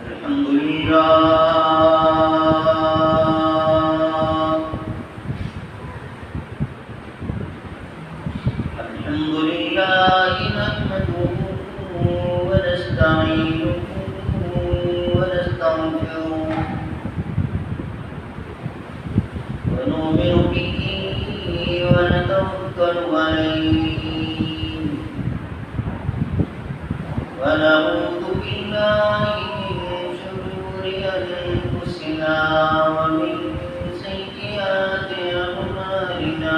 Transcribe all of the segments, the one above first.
अल्हम्दुलिल्लाह नहमदुहु व नस्तईनुहु व नस्तगफिरुह व नु'मिनु बिही व नतवक्कलु अलैहि व नऊज़ु बिल्लाहि मिन शुरूरि अनफुसिना व मिन सय्यिआति अअमालिना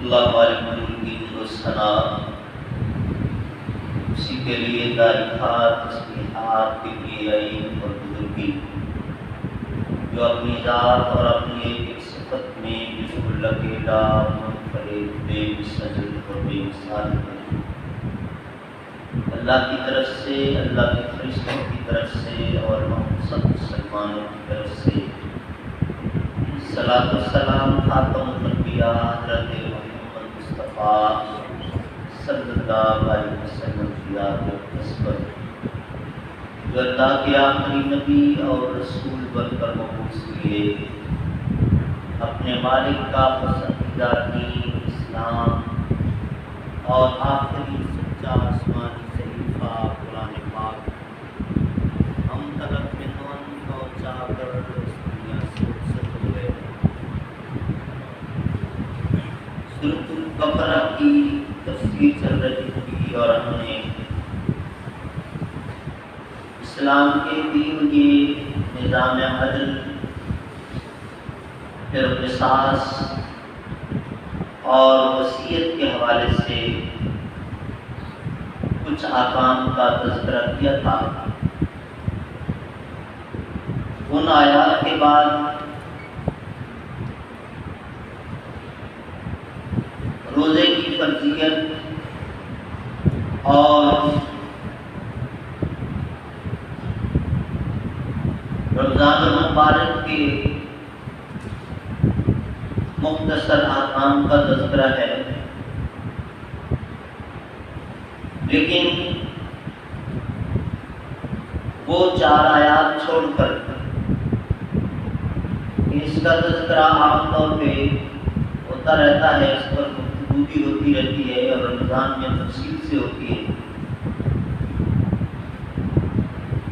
अल्लाह मालिक मुल्क सना उसी के लिए दारिखात तस्बीहात के लिए आई और बुजुर्गी जो अपनी ज़ात और अपनी एक सिफत में बिल्कुल अकेला मुनफरिद बेमिसल और बेमिसाल है। अल्लाह की तरफ से, अल्लाह के फरिश्तों की तरफ से और हम सब मुसलमानों की तरफ से सलात व सलाम खातमुल अंबिया हज़रत मोहम्मद मुस्तफ़ा सल्लल्लाहु अलैहि वसल्लम की आदत पर जो अल्लाह के आखिरी नबी और रसूल बनकर मबूस हुए, अपने मालिक का पसंदीदा दीन इस्लाम और आखिरी सच्चा आसमानी सहीफा कुरान पाक हम तलक में और चाहकर दुनिया से रुखसत हुए। तफसीर चल रही थी और हमने इस्लाम के दीन के निज़ाम अदल, फिर क़िसास और वसीयत के हवाले से कुछ अहकाम का तज़किरा किया था। उन आयात के बाद रोज़े की फर्जियत और रमज़ान मुबारक के मुख्तसर अहकाम का तज़किरा है, लेकिन वो 4 आयात छोड़कर इसका तज़किरा आमतौर पे होता रहता है, इस पर गुफ्तगू भी होती रहती है और रमज़ान में तफसील से होती है।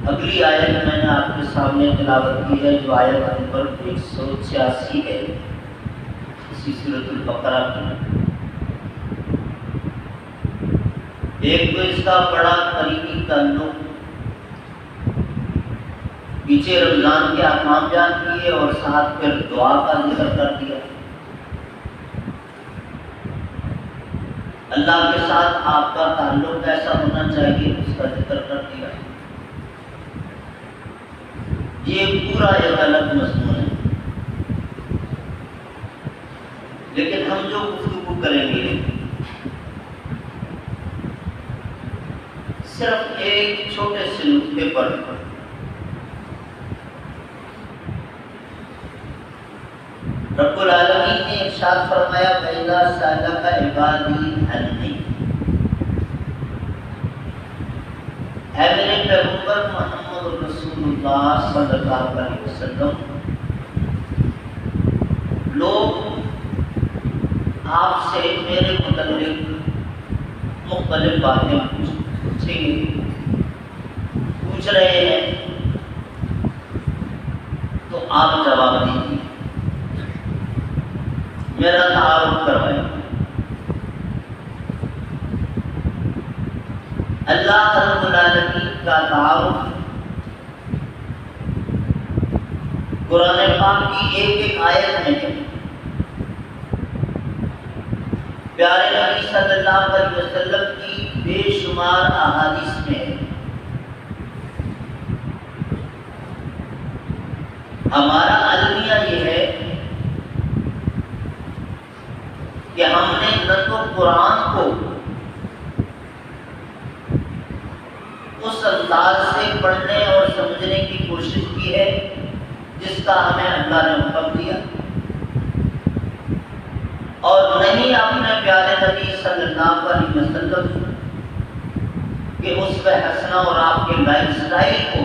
अगली आयत मैंने आपके सामने तिलावत की है, जो आयत नंबर 186 है इसी सूरतुल बकरा की। एक तो इसका बड़ा करीबी ताल्लुक पीछे रमज़ान के अहकाम बयान किए और साथ फिर दुआ का जिक्र कर दिया। अल्लाह के साथ आपका ताल्लुक कैसा होना चाहिए उसका जिक्र कर दिया। ये पूरा एक अलग मज़मून है, लेकिन हम जो गुफ्तगू करेंगे सिर्फ एक छोटे से नुक्ते पर। रब्बुल आलमीन ने इरशाद फरमाया, "वइज़ा सअलका इबादी अन्नी", ऐ मेरे पैगंबर मोहम्मद रसूलुल्लाह सल्लल्लाहु अलैहि वसल्लम, लोग आपसे मेरे मुतल्लिक मुख्तलिफ बातें पूछ रहे हैं, तो आप जवाब दीजिए, मेरा तारुफ करवाए। अल्लाह रब्बुल आलमीन का तारुफ कुरान पाक की एक आयत में है। प्यारे नबी सल्लल्लाहु अलैहि वसल्लम की बेशुमार अहादीस में है। हमारा अलमिया ये है कि हमने न तो कुरान को उस अंदाज से पढ़ने और समझने की कोशिश की है जिसका हमें अल्लाह ने हुक्म दिया, और नहीं अपने प्यारे नबी सल्लल्लाहु अलैहि वसल्लम के उसवे हसना और आपके लाइफस्टाइल को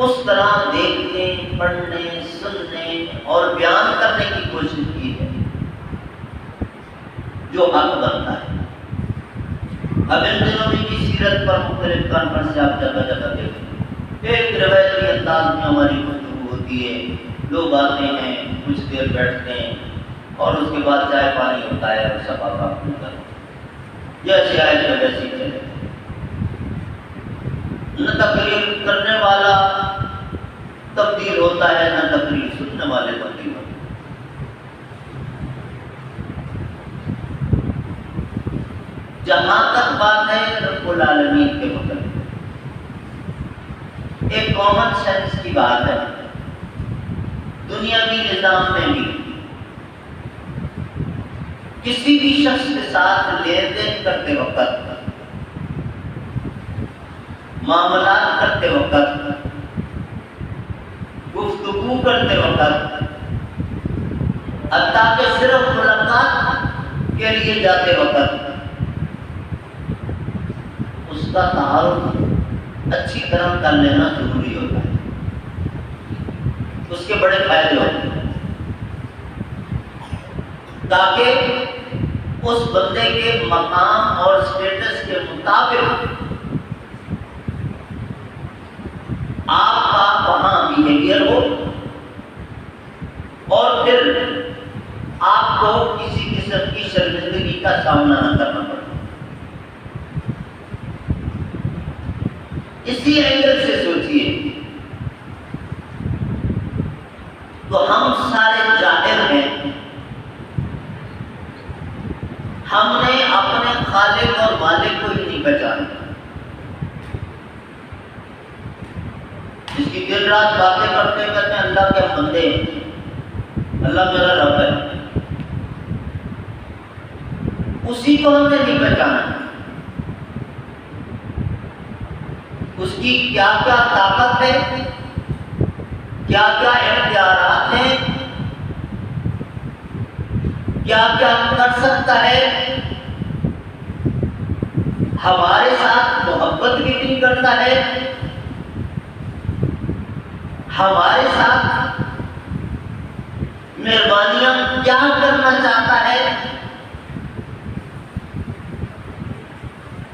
उस तरह देखने, पढ़ने, सुनने और बयान करने की कोशिश की है जो हक बनता है। अब इन दिनों में की सीरत पर मुख्तलिफ कॉन्फ्रेंस आप जगह जगह देखें, एक रवायती अंदाज में हमारी गुफ्तगू होती है, लोग आते हैं, कुछ देर बैठते हैं और उसके बाद चाय पानी होता है और सब आप जैसे आए वैसी चले। न तकरीर करने वाला तब्दील होता है, न तकरीर सुनने वाले तब्दील होते हैं। जहां तक बात है रब्बुल आलमीन के मुताबिक, एक कॉमन सेंस की बात है, दुनियावी निजाम में भी किसी भी शख्स के साथ लेन देन करते वक्त, मामलात करते वक्त, गुफ्तगू करते वक्त, हत्ता के सिर्फ मुलाकात के लिए जाते वक्त उसका तारुफ अच्छी तरह कर लेना जरूरी होता है। उसके बड़े फायदे होते हैं, ताकि उस बंदे के मकाम और स्टेटस के मुताबिक आपका वहां बिहेवियर हो और फिर आपको किसी किस्म की सामना न करना पड़े। इसी एंगल से सोचिए तो हम सारे जाहिर हैं, हमने अपने खालिक और मालिक को ही नहीं पहचाना। जिसकी दिन रात बातें करते करते अल्लाह के बंदे हैं, अल्लाह मेरा रब है, उसी को हमने नहीं पहचाना। उसकी क्या क्या ताकत है, क्या क्या इख्तियारात हैं, क्या क्या कर सकता है, हमारे साथ मोहब्बत कितनी करता है, हमारे साथ मेहरबानियां क्या करना चाहता है,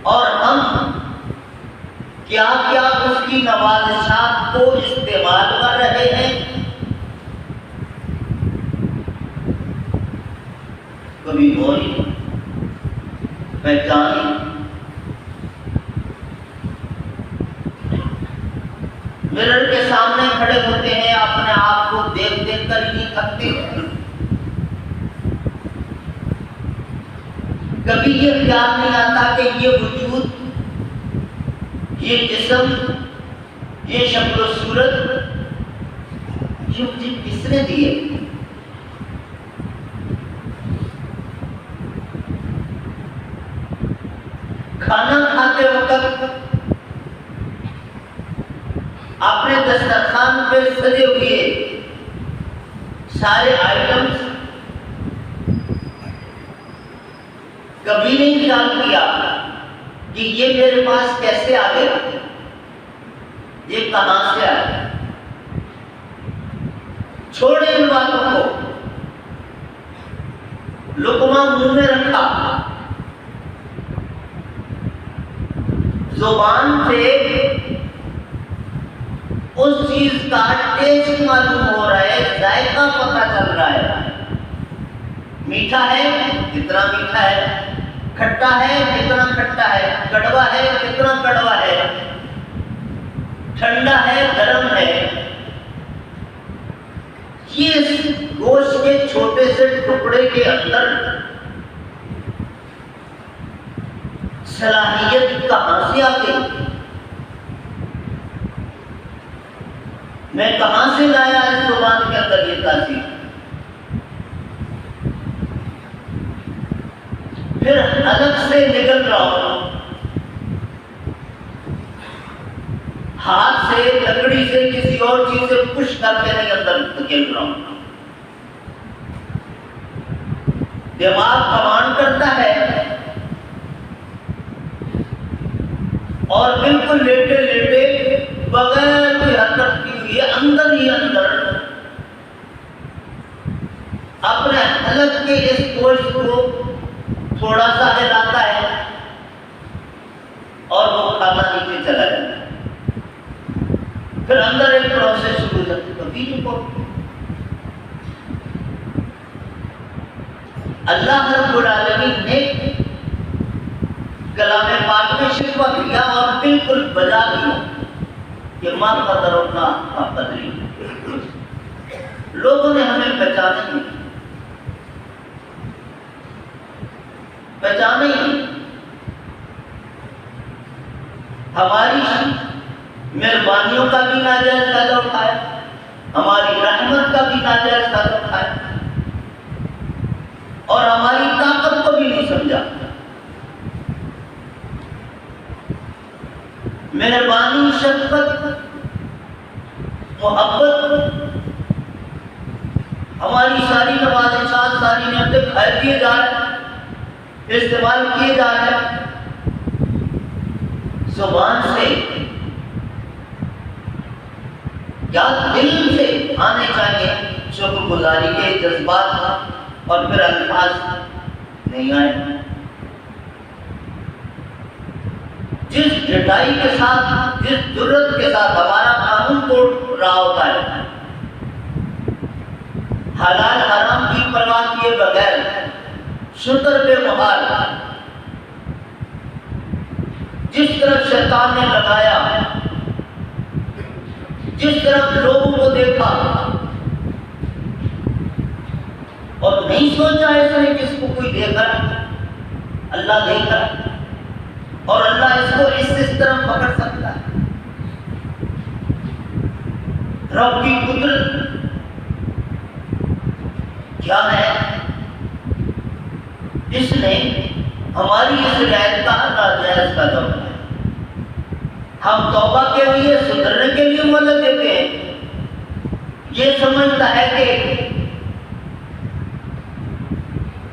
और हम क्या क्या उसकी नवाज़िशात को इस्तेमाल कर रहे हैं। कभी गौरी पहचानी, मिरर के सामने खड़े होते हैं, अपने आप को देख देख कर ही थकते हैं। कभी ये ख्याल नहीं आता कि ये वजूद, ये जिस्म, ये शक्ल सूरत, ये मुझे किसने दिए। खाना खाते वक्त अपने दस्तरखान पे सजे हुए सारे आइटम्स कभी नहीं ख्याल किया कि ये मेरे पास कैसे आ गया, ये कहां से आया। छोड़े इन बातों को, लुकमा मुंह में रखा, जुबान से उस चीज का टेस्ट मालूम हो रहा है, जायका पता चल रहा है। मीठा है, कितना मीठा है, खट्टा है, कितना खट्टा है, कड़वा है, कितना कड़वा है, ठंडा है, गर्म है। ये गोश्त के छोटे से टुकड़े के अंदर सलाहियत कहां से आ गई, मैं कहां से लाया इस जुबान के अंदर ये तासीर। फिर अलग से निकल रहा हूं, हाथ से, लकड़ी से, किसी और चीज से पुश करके नहीं अंदर निकल रहा हूं। दिमाग कमांड करता है और बिल्कुल लेटे लेटे बगैर कोई हरकत की हुई अंदर ही अंदर अपने हलक के इस गोश्त को थोड़ा सा हिलाता है और वो खाना नीचे चला जाता है। फिर अंदर एक प्रोसेस शुरू हो जाती है। कभी को अल्लाह रब्बुल आलमीन ने कलाम पाक में शिकवा किया और बिल्कुल बजा दिया कि मां कदरुल्लाह का कदरी। लोगों ने हमें पहचाना नहीं, पहचाने ही हमारी मेहरबानियों का भी नाजायज फायदा उठाया, हमारी रहमत का भी नाजायज फायदा उठाया और हमारी ताकत को भी नहीं समझा। मेहरबानी, शफकत, मोहब्बत, हमारी सारी नवाज़िशात, सारी नेमतें खाए दिए जा रहे हैं, इस्तेमाल किए जा रहे हैं। जुबान से या दिल से आने चाहिए शुक्रगुजारी के जज्बात और फिर अल्फाज नहीं आए। जिस ढिठाई के साथ, जिस जुर्रत के साथ हमारा कानून तोड़ रहा होता है, हलाल हराम की परवाह किए बगैर शुक्र पे मुहाल। जिस तरफ शैतान ने लगाया, जिस तरफ लोगों को देखा और नहीं सोचा ऐसे कि इसको कोई देख रहा, अल्लाह देख रहा और अल्लाह इसको इस तरफ पकड़ सकता है। रब की कुदरत क्या है? इसने हमारी इस रियायत का नाजायज कदम है। हम तौबा के लिए, सुधरने के लिए मोहलत देते हैं। ये समझता है कि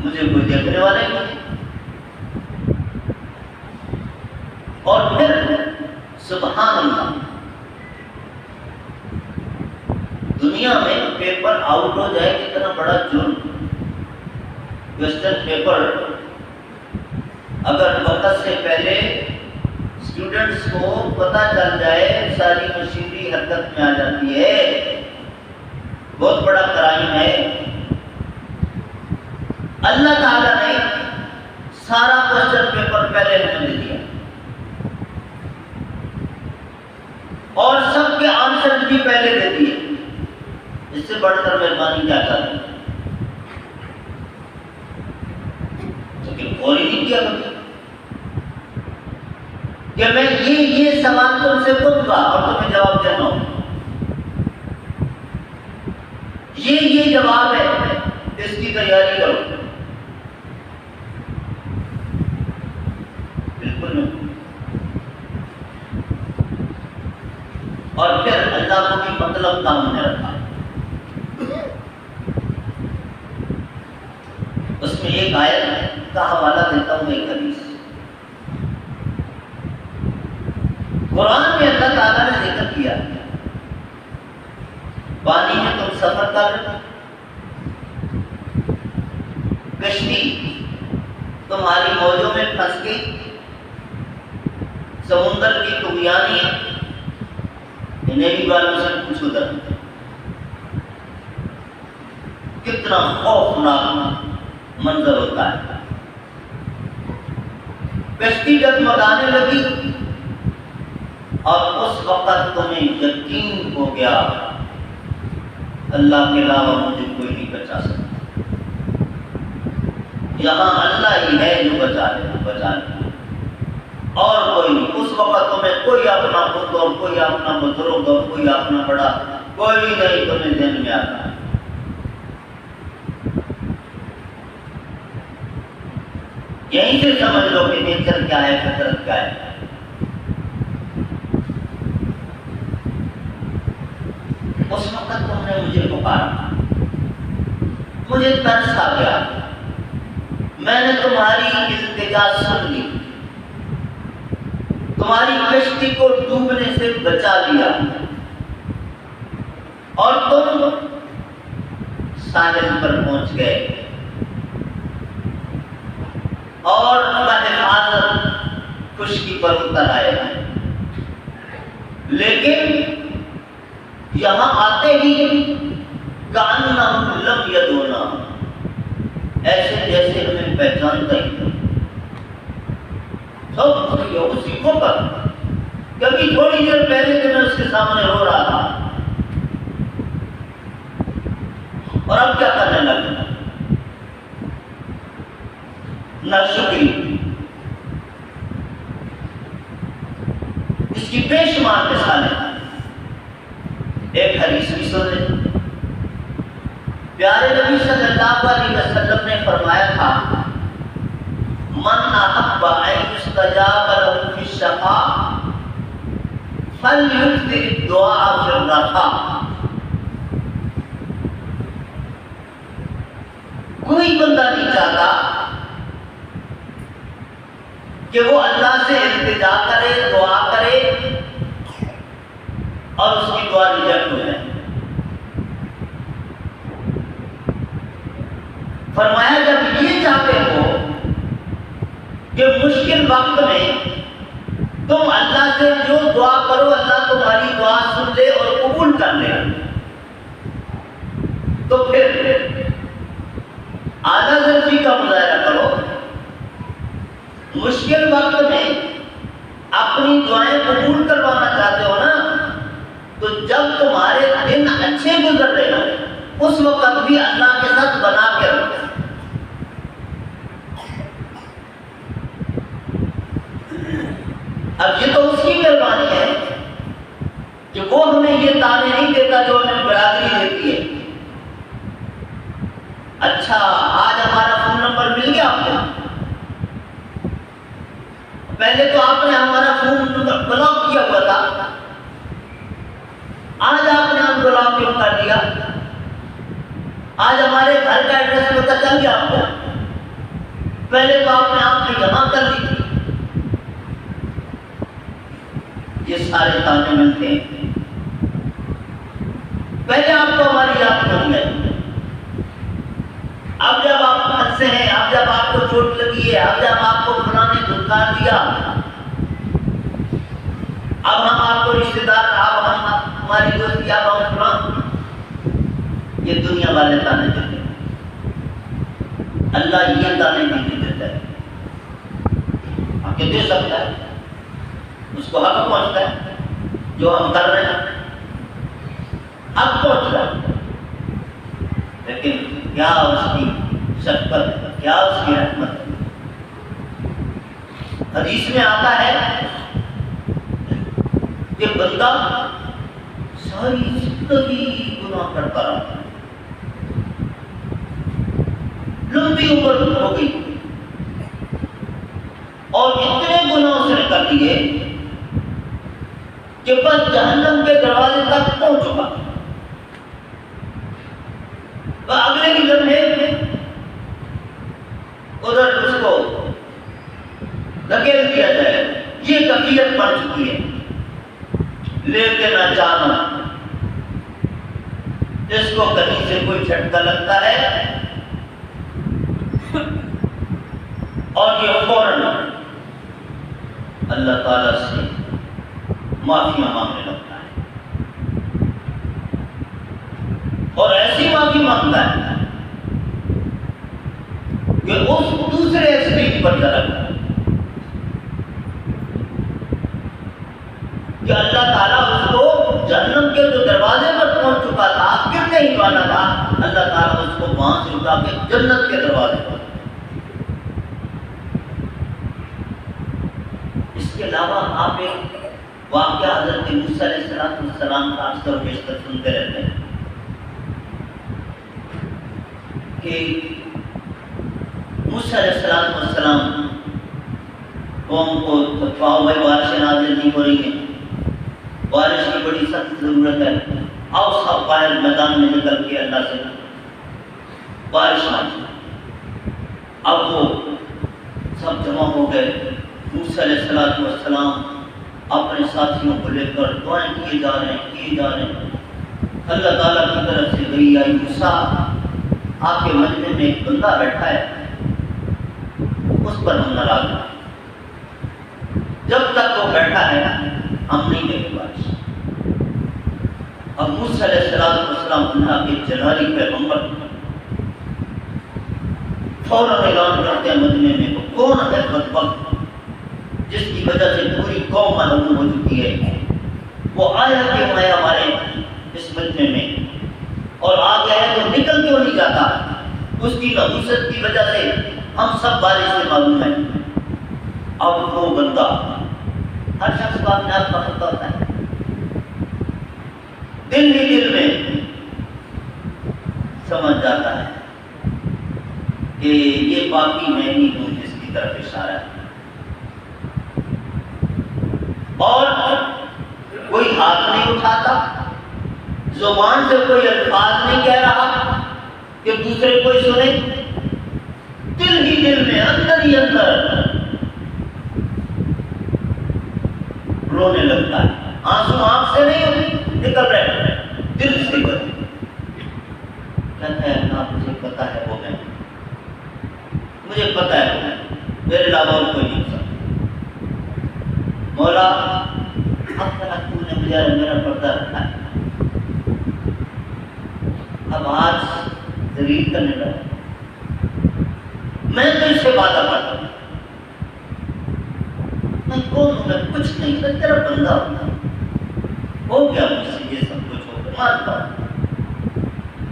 मुझे कोई देखने वाला नहीं, और फिर सुभान अल्लाह, दुनिया में पेपर आउट हो जाए कितना बड़ा जुर्म। क्वेश्चन पेपर अगर वक्त से पहले स्टूडेंट्स को पता चल जाए, सारी मशीनरी हरकत में आ जाती है, बहुत बड़ा क्राइम है। अल्लाह ताला ने सारा क्वेश्चन पेपर पहले हमें दे दिया और सबके आंसर भी पहले दे दिए। इससे बढ़कर मेहरबानी क्या करें? लेकिन और ही नहीं किया कभी कि मैं ये सवाल तुमसे पूछूंगा और तुम्हें जवाब देना हो। ये जवाब है, इसकी तैयारी करो। बिल्कुल नहीं। और फिर अल्लाह को भी मतलब काम ने रखा। उसमें एक आयत का हवाला देता हूं, एक हदीस। कुरान में अल्लाह ताला ने जिक्र किया, पानी में तुम सफर कर रहे हो, कश्ती तुम्हारी मौजों में फंस गई, समुद्र की तुगयानी है, नेवी वालों से पूछो दर कितना खौफनाक मंजर होता है। कश्ती डगमगाने लगी और उस वक्त तुम्हें यकीन हो गया अल्लाह के अलावा मुझे कोई नहीं बचा सकता, यहाँ अल्लाह ही है जो बचा ले और कोई नहीं। उस वक्त तुम्हें कोई अपना पुत्र, कोई अपना बुजुर्ग, कोई अपना बड़ा, कोई नहीं तुम्हें ध्यान में आता है। यहीं से समझ लो कि नेचर क्या है, फितरत क्या है। उस वक्त तुमने मुझे पुकारा, मुझे तरस आ गया, मैंने तुम्हारी इल्तिजा सुन ली, तुम्हारी कश्ती को डूबने से बचा लिया और तुम साहिल पर पहुंच गए और हिफाजत खुशकी पर उतर आए। लेकिन यहां आते ही कान्ना लम यदोना, ऐसे जैसे हमें पहचानता ही नहीं। उसी को पर कभी थोड़ी देर पहले तो मैं उसके सामने रो रहा था और अब क्या करने लगा? नाशुक्री। इसकी बेशुमार मिसालें। एक हदीस भी सुन ले। प्यारे नबी सल्लल्लाहु अलैहि वसल्लम ने फरमाया था, मन अहब्बा अन युस्तजाब लहु फी शफ़ा फलयुक्सिर दुआ फी रखा। कोई बंदा नहीं चाहता कि वो अल्लाह से इल्तिजा करे, दुआ करे और उसकी दुआ रिजेक्ट हो जाए। फरमाया जब ये चाहते हो कि मुश्किल वक्त में तुम अल्लाह से जो दुआ करो अल्लाह तुम्हारी दुआ सुन ले और कबूल कर ले, तो फिर आला ज़र्फ़ी का मुज़ाहरा करो मुश्किल वक्त में अपनी दुआएं कबूल करवाना चाहते हो ना, तो जब तुम्हारे दिन अच्छे गुजर रहे हो उस वक्त भी अल्लाह के साथ बना के रखो। अब ये तो उसकी मेहरबानी है कि वो हमें ये ताने नहीं देता जो हमें बरादरी देती है। अच्छा, आज हमारा फोन नंबर मिल गया आपको। पहले तो आपने हमारा फोन नंबर ब्लॉक किया हुआ था, आज आपने अनब्लॉक क्यों कर दिया? आज हमारे घर का एड्रेस पता चल गया आपको। पहले तो आपने जमा कर दी थी। ये सारे ताने मिलते हैं। पहले आपको हमारी याद नहीं है। अब जब आप फंसे हैं, अब जब आपको चोट लगी है, अब जब आपको फलाने धुतकार दिया, अब हम आपको रिश्तेदार, अब हम हमारी दोस्ती, अब हम फलां, ये दुनिया वाले ताने देते हैं। अल्लाह ये ताने नहीं देता है। आपके दे सकता है, उसको हक पहुंचता है जो हम कर रहे हैं, हक पहुंच रहा है। लेकिन क्या उसकी शफ़क़त, क्या उसकी रहमत। हदीस में आता है कि बंदा सारी जिंदगी गुनाह करता रहा, लंबी उम्र हो गई और इतने गुनाह उसने कर दिए कि बस जहन्नम के दरवाजे तक पहुंच चुका। अगले की लम्हे उधर उसको धकेल दिया जाए, ये कफियत बन चुकी है। लेके ना जाना, जिसको कहीं से कोई झटका लगता है और ये फौरन अल्लाह ताला से माफिया मांगने लगता है और ऐसी माफी मांगता है कि उस दूसरे एक्सट्रीम पर चला गया कि अल्लाह ताला उसको जन्नत के जो दरवाजे पर पहुंच चुका था, गिरने ही वाला था, अल्लाह ताला उसको वहां से उठा के जन्नत के दरवाजे पर। इसके अलावा आप एक वाक़या हज़रत मूसा अलैहिस्सलाम का अक्सर बेशतर सुनते रहते हैं कि मूसा अलैहिस्सलाम कौम को पाओ भाई बारिशें नाज़िल नहीं हो रही हैं, बारिश की बड़ी सख्त जरूरत है, आओ सब बाहर मैदान में निकल के अल्लाह से बारिश मांगे। अब वो सब जमा हो गए। मूसा अलैहिस्सलाम अपने साथियों को लेकर दुआएं किए जा रहे हैं। अल्लाह ताला की तरफ से गई आई, मूसा आपके मजमे में एक बंदा बैठा है, उस पर हम नाराज हैं। जब तक वो बैठा है हम नहीं देंगे बारिश। अब मूसा अलैहिस्सलाम अल्लाह के जलाली पैगंबर फौरन ऐलान करते हैं मदीने में, वो कौन है बदबख्त जिसकी वजह से पूरी कौम महरूम हो चुकी है, वो आया क्यों है हमारे इस मदीने में और आ गया है तो निकल क्यों नहीं जाता? उसकी नहुसत की वजह से हम सब बारिश से मालूम है। अब वो बंदा, हर शख्स को अपने आप पता होता है, दिल ही दिल में समझ जाता है कि ये बाकी मैं ही हूं जिसकी तरफ इशारा है। और कोई हाथ नहीं उठाता, जुबान से कोई अल्फाज नहीं कह रहा कि दूसरे कोई सुने। दिल ही दिल में, अंदर ही अंदर रोने लगता है। आंसू आंख से नहीं निकल रहे, दिल से कहता है ना, मुझे पता है वो मैं, मुझे पता है वो मैं, मेरे अलावा और कोई नहीं सकता। मौला अब तक तूने मुझे मेरा पर्दा रखा है, अब आज जलील करने लगा। मैं तो इससे वादा करता हूँ कुछ नहीं, मैं तेरा बंदा हूं, हो गया मुझसे ये सब कुछ हो गया, मानता हूं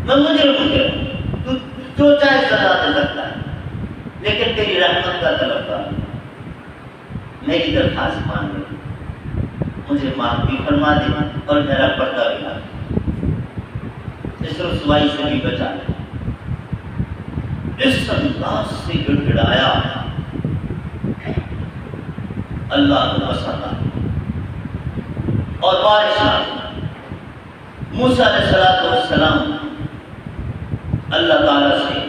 मैं मुजरिम हो गया, तू जो चाहे सजा दे सकता है, लेकिन तेरी रहमत का तलबगार, मेरी दरखास्त मान ले, मुझे माफ भी फरमा दे और मेरा पर्दा भी ला दे, इस रुसवाई से भी बचा ले। इस अंदाज से गिड़गिड़ाया, अल्लाह को पसंद और बारिश आई। मूसा अलैहिस्सलाम अल्लाह ताला से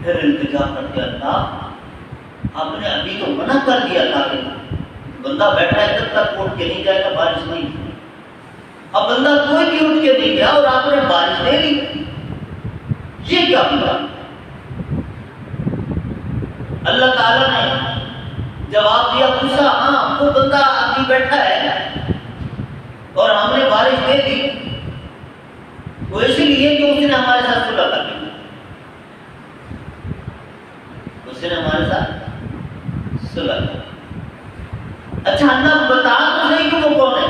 फिर इल्तिजा करके, अल्लाह आपने अभी तो मना कर दिया था कि बंदा बैठा है जब तक उठ के नहीं जाएगा, बारिश नहीं, अब बंदा कोई भी उठ के नहीं गया और आपने बारिश दे दी, ये क्या हुआ? अल्लाह ताला ने जवाब दिया, मूसा हाँ वो बंदा अभी बैठा है और हमने बारिश दे दी, वो इसलिए कि उसने हमारे साथ सुलह कर ली, उसने हमारे साथ सुलह कर। अच्छा ना बता तो सही कि वो कौन है?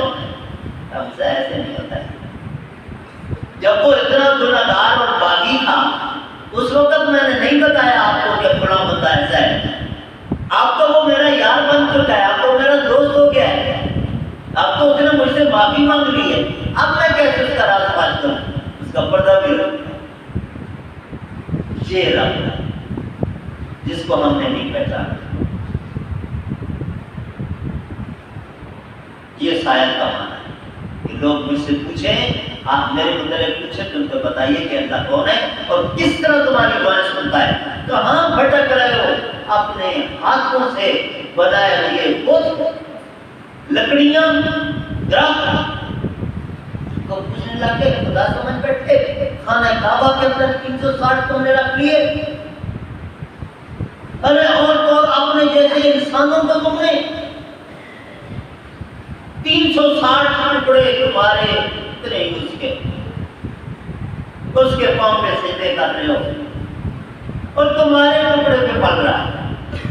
हमसे ऐसे नहीं होता है। जब वो इतना गुनाहगार और बागी था, उस वक्त मैंने नहीं बताया आपको कि फला बंदा ऐसा है, आपको वो मेरा यार बन चुका है, आपको मेरा दोस्त हो गया है, आपको उसने मुझसे माफी मांग ली है, अब मैं कैसे उसका राज पास करूं? उसका पर्दा भी रखा, ये रब जिसको हमने नहीं पहचाना। ये शायद का माना है कि लोग मुझसे पूछें, आप मेरे मुतल्लिक़ पूछे तो उनको बताइए कि अल्लाह कौन है और किस तरह तुम्हारी दुआएं सुनता है। तो हाँ भटक रहे हो अपने हाथों से बनाए हुए बहुत लकड़ियां दरख्त को पूछने लगे, खुदा समझ बैठे, खाना काबा के अंदर 360 तुमने रख लिए, अरे और तो अपने जैसे इंसानों को तुमने 360 टुकड़े तुम्हारे इतने उसके पांव पे सीधे कर रहे हो और तुम्हारे टुकड़े पे पल रहा है,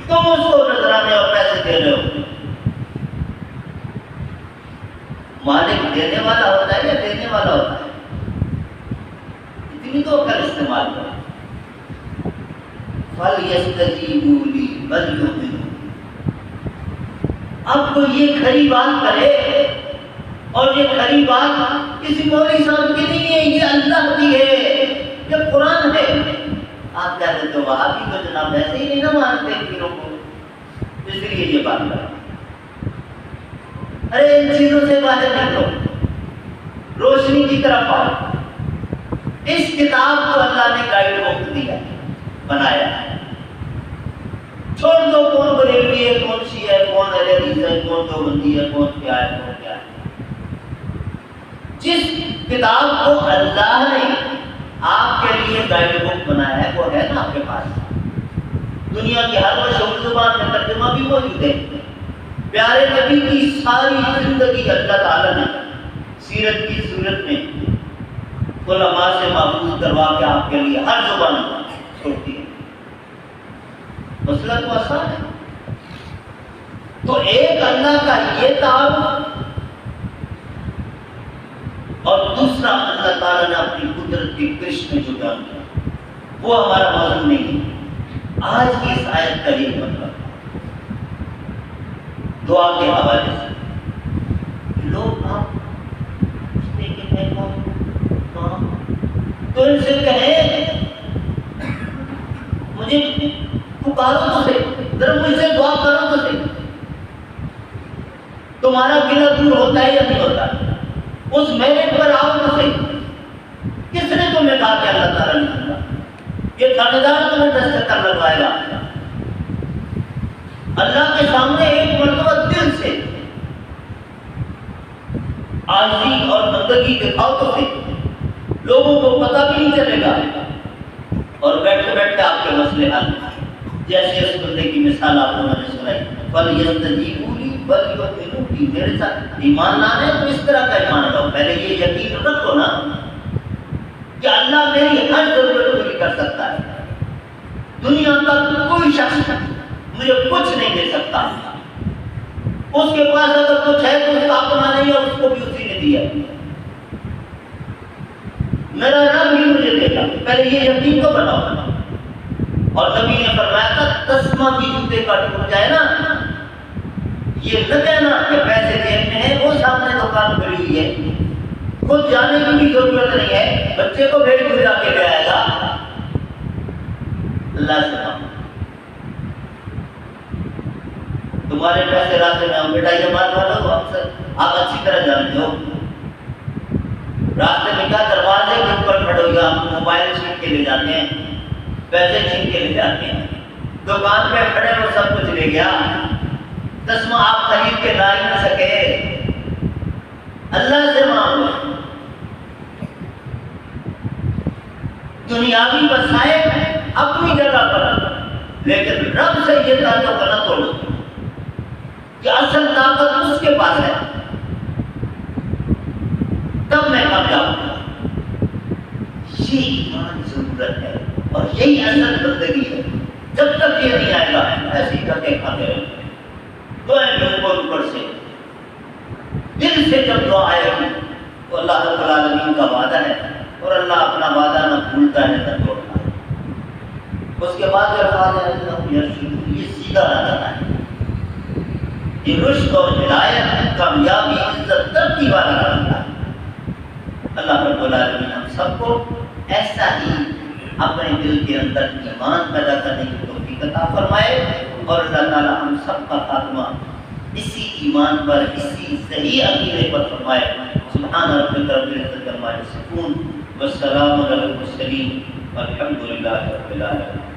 तुम उसको नजराने और पैसे दे रहे हो। मालिक देने वाला होता है या देने वाला होता है? इतनी तो अकल इस्तेमाल करो। फल यस्तजीबू ली वल युमिनू, अब तो ये खरी बात करे, और ये खरी बात किसी मौलवी साहब की नहीं है, ये अल्लाह की है, ये कुरान है। आप कहते तो वहां भी तो जनाब ऐसे ही नहीं ना मानते पीरों को, इसलिए ये बात है। अरे इन चीजों से बाहर निकलो, रोशनी की तरफ आओ। इस किताब को अल्लाह ने गाइड बुक दिया, बनाया है। छोड़ दो कौन बरेलवी है, कौन सी है, कौन हदीस है, कौन देवबंदी है, कौन क्या है, कौन क्या है। जिस किताब को अल्लाह ने आपके लिए गाइड बुक बनाया है वो है ना आपके पास, दुनिया की हर मशहूर जुबान में तर्जुमा भी मौजूद है। प्यारे नबी की सारी जिंदगी अल्लाह ताला ने सीरत की सूरत में उलमा से महफूज करवा के आपके लिए हर जुबान छोड़ दी है। मसला तो आसान है। तो एक अल्लाह का ये तारुफ और दूसरा अल्लाह ताला ने अपनी कुदरत की कृष्ण में जो बयान किया, वो हमारा मौजूद नहीं है। आज की इस आयत का ये मतलब दुआ के हवाले से लोग आप तो इनसे कहें मुझे पुकारो तो सही, जरा मुझसे दुआ करो तो सही, तुम्हारा गिला दूर होता है या नहीं होता, उस मेरिट पर आओ तो सही। किसने तुम्हें कहा कि अल्लाह ताला नहीं सुनता? ये थानेदार तुम्हें दस्तखत लगवाएगा। अल्लाह के सामने एक मर्तबा दिल से आज़ी और बंदगी दिखाओ तो सही, लोगों को पता भी नहीं चलेगा और बैठे बैठे आपके मसले हल। जैसे इस बंदे की मिसाल आपको मैंने सुनाई, फल यस्तजीबू ली वल युमिनू बी, मेरे साथ ईमान लाने तो इस तरह का ईमान लाओ। पहले ये यकीन रखो ना कि अल्लाह मेरी हर जरूरत पूरी कर सकता है, दुनिया का कोई शख्स मुझे कुछ नहीं दे सकता। उसके पास अगर कुछ है तो उसका अपना नहीं है, उसको भी उसी ने दिया। मेरा रब भी मुझे देगा, पहले ये यकीन तो बनाओ। और नबी ने फरमाया था तस्मा भी जूते का टूट जाए ना, ये न कहना कि पैसे जेब में है, वो सामने दुकान खुली हुई है, खुद जाने की भी जरूरत नहीं है, बच्चे को भेज बुला के ले आएगा। अल्लाह से मांगो, तुम्हारे पैसे रास्ते में हम, बेटा ये बात वालों अक्सर आप अच्छी तरह जानते हो, रास्ते में क्या दरवाजे के ऊपर खड़े हो, आप मोबाइल छीन के ले जाते हैं, पैसे छीन के ले जाते हैं, दुकान पे खड़े वो सब कुछ ले गया, तस्मा आप खरीद के ला ही ना सके। अल्लाह से मांगो, दुनियावी वसाए अपनी जगह पर, लेकिन रब से ये ताल्लुक न तोड़ो कि असल ताकत उसके पास है, तब मैं कामयाब हूं। ये ईमान जरूरत है और यही असल बंदगी है। जब तक ये नहीं आएगा ऐसे ही करके खाते रहेंगे। दुआएं भी ऊपर से दिल से जब दुआ आएगी तो अल्लाह रब्बुल आलमीन का वादा है, और अल्लाह अपना वादा न भूलता है न तोड़ता है। उसके बाद ये सीधा रास्ता है, ये रुश्द और हिदायत, कामयाबी, इज्जत तरक्की वाला रास्ता है। अल्लाह रब्बुल आलमीन हम सबको ऐसा ही अपने दिल के अंदर ईमान पैदा करने की तौफीक अता फरमाए, और अल्लाह ताला हम सबका खात्मा इसी ईमान पर, इसी सही अकीदे पर फरमाए। सुभान रब्बिका रब्बिल इज्जति अम्मा यसिफून व सलामुन अलल मुरसलीन वल्हम्दुलिल्लाहि रब्बिल आलमीन।